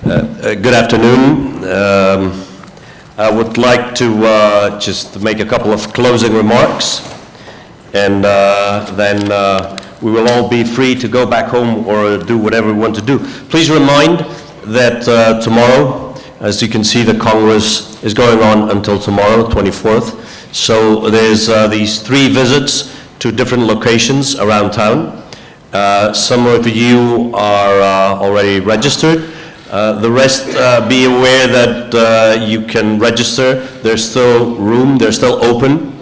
Good afternoon. I would like to just make a couple of closing remarks, and then we will all be free to go back home or do whatever we want to do. Please remind that tomorrow, as you can see, the Congress is going on until tomorrow, 24th. So there's these 3 visits to different locations around town. Some of you are already registered. The rest, be aware that you can register. There's still room, they're still open.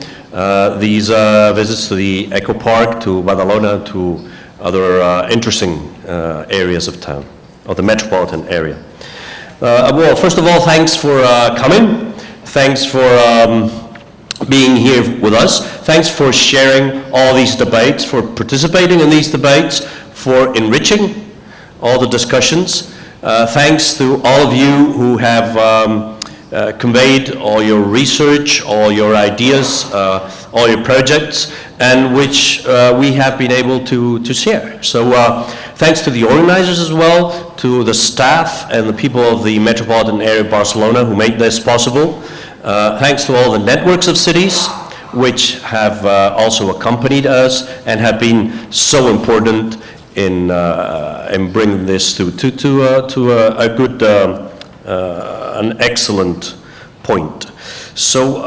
These visits to the Eco Park, to Barcelona, to other interesting areas of town, of the metropolitan area. Well, first of all, thanks for coming. Thanks for being here with us. Thanks for sharing all these debates, for participating in these debates, for enriching all the discussions. Thanks to all of you who have conveyed all your research, all your ideas, all your projects, and which we have been able to share. So thanks to the organizers as well, to the staff and the people of the Metropolitan Area of Barcelona who made this possible. Thanks to all the networks of cities which have also accompanied us and have been so important in bringing this to a good, an excellent point. So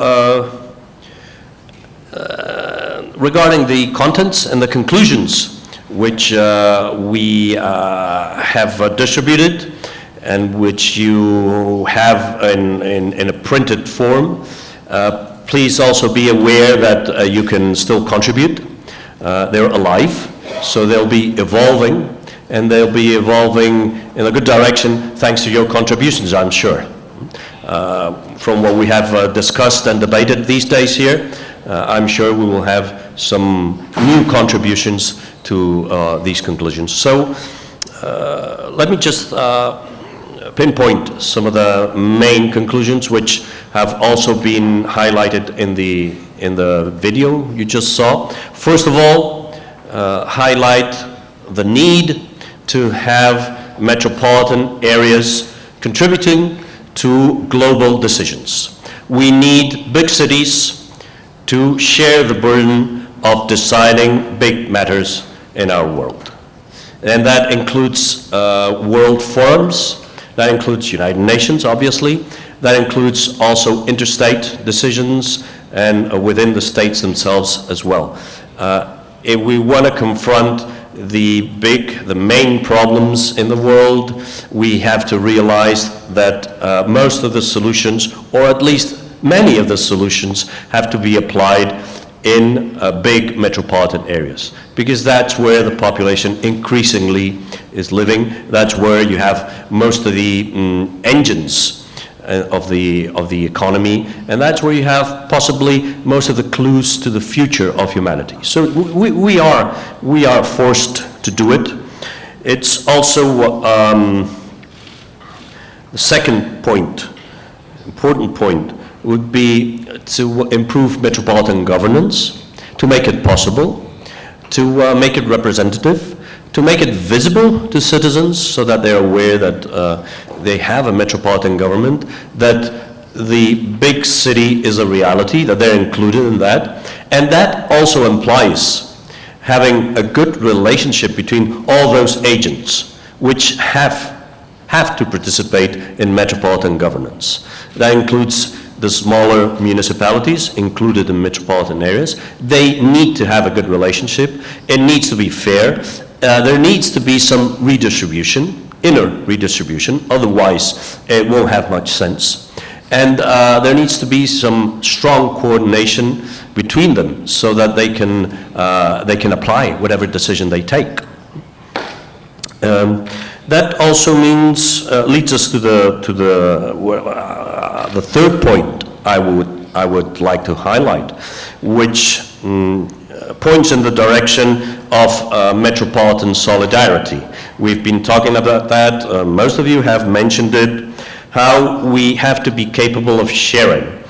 regarding the contents and the conclusions which we have distributed and which you have in a printed form, please also be aware that you can still contribute. They're alive. So they'll be evolving, and they'll be evolving in a good direction thanks to your contributions, I'm sure. From what we have discussed and debated these days here, I'm sure we will have some new contributions to these conclusions. So let me just pinpoint some of the main conclusions which have also been highlighted in the video you just saw. First of all, highlight the need to have metropolitan areas contributing to global decisions. We need big cities to share the burden of deciding big matters in our world. And that includes world forums, that includes United Nations, obviously, that includes also interstate decisions and within the states themselves as well. If we want to confront the main problems in the world, we have to realize that most of the solutions, or at least many of the solutions, have to be applied in big metropolitan areas, because that's where the population increasingly is living. That's where you have most of the engines of the economy, and that's where you have possibly most of the clues to the future of humanity. So we are forced to do it. It's also the second point, important point, would be to improve metropolitan governance, to make it possible, to make it representative, to make it visible to citizens so that they're aware that they have a metropolitan government, that the big city is a reality, that they're included in that. And that also implies having a good relationship between all those agents which have to participate in metropolitan governance. That includes the smaller municipalities included in metropolitan areas. They need to have a good relationship. It needs to be fair. There needs to be some redistribution, inner redistribution, otherwise it won't have much sense. And there needs to be some strong coordination between them so that they can apply whatever decision they take. That also means leads us to the third point I would like to highlight, which points in the direction of metropolitan solidarity. We've been talking about that. Most of you have mentioned it, how we have to be capable of sharing.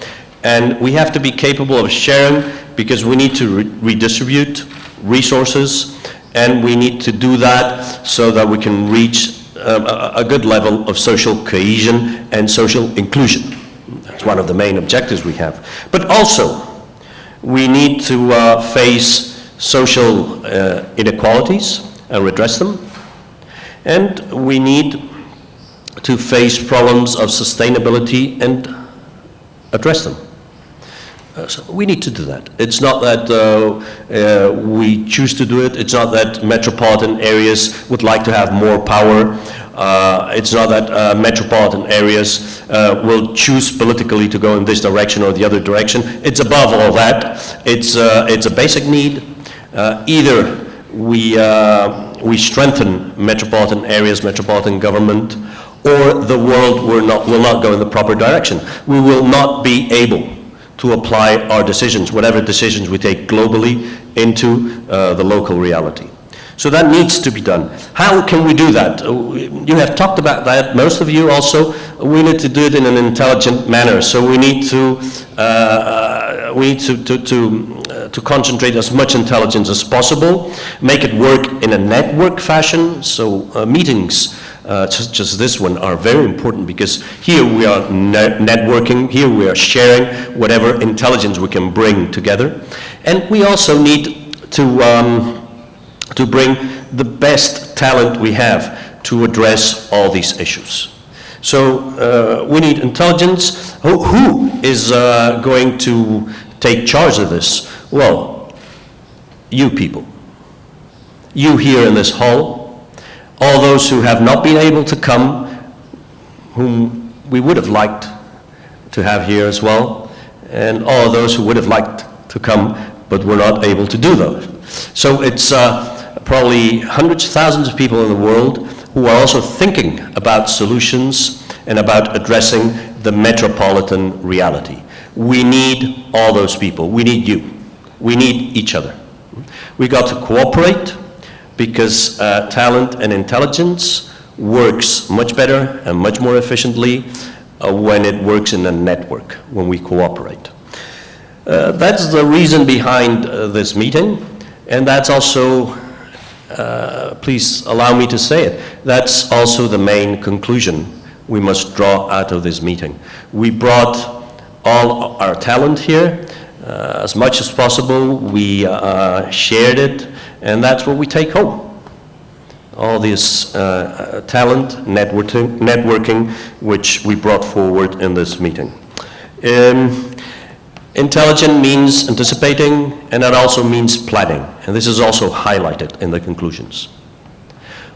And we have to be capable of sharing because we need to redistribute resources, and we need to do that so that we can reach a good level of social cohesion and social inclusion. That's one of the main objectives we have. But also, we need to face social inequalities and redress them. And we need to face problems of sustainability and address them. So we need to do that. It's not that we choose to do it. It's not that metropolitan areas would like to have more power. It's not that metropolitan areas will choose politically to go in this direction or the other direction. It's above all that. It's a basic need. Either we strengthen metropolitan areas, metropolitan government, or the world will not go in the proper direction. We will not be able to apply our decisions, whatever decisions we take globally, into the local reality. So that needs to be done. How can we do that? You have talked about that, most of you also. We need to do it in an intelligent manner. So we need to concentrate as much intelligence as possible, make it work in a network fashion. So meetings such as this one are very important, because here we are networking, here we are sharing whatever intelligence we can bring together. And we also need to bring the best talent we have to address all these issues. So we need intelligence. Who is going to take charge of this? Well, you people. You here in this hall. All those who have not been able to come, whom we would have liked to have here as well, and all those who would have liked to come but were not able to do those. So it's probably hundreds of thousands of people in the world who are also thinking about solutions and about addressing the metropolitan reality. We need all those people. We need you. We need each other. We got to cooperate, because talent and intelligence works much better and much more efficiently when it works in a network, when we cooperate. That's the reason behind this meeting, and that's also, please allow me to say it, that's also the main conclusion we must draw out of this meeting. We brought all our talent here, as much as possible. We shared it, and that's what we take home. All this talent, networking, which we brought forward in this meeting. Intelligent means anticipating, and that also means planning. And this is also highlighted in the conclusions.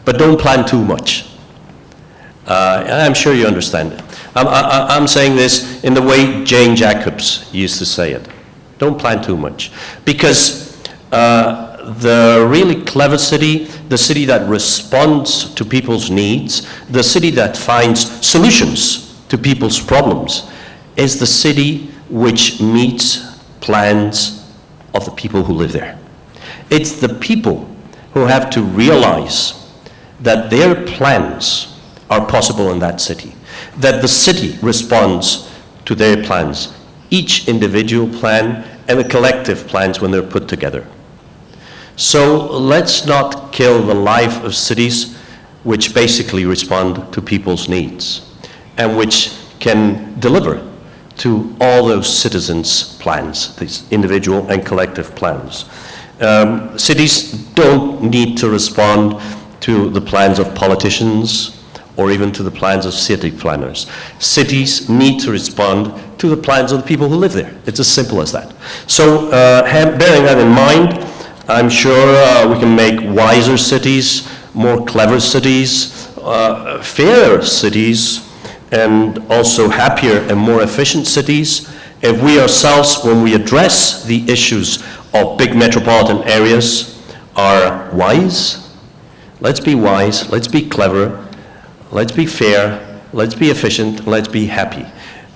But don't plan too much. I'm sure you understand it. I'm saying this in the way Jane Jacobs used to say it. Don't plan too much. Because the really clever city, the city that responds to people's needs, the city that finds solutions to people's problems, is the city which meets plans of the people who live there. It's the people who have to realize that their plans are possible in that city, that the city responds to their plans, each individual plan and the collective plans when they're put together. So let's not kill the life of cities which basically respond to people's needs and which can deliver to all those citizens' plans, these individual and collective plans. Cities don't need to respond to the plans of politicians or even to the plans of city planners. Cities need to respond to the plans of the people who live there. It's as simple as that. So bearing that in mind, I'm sure we can make wiser cities, more clever cities, fairer cities, and also happier and more efficient cities if we ourselves, when we address the issues of big metropolitan areas, are wise. Let's be wise, let's be clever, let's be fair, let's be efficient, let's be happy.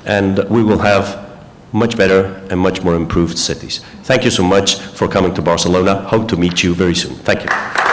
And we will have much better and much more improved cities. Thank you so much for coming to Barcelona. Hope to meet you very soon. Thank you.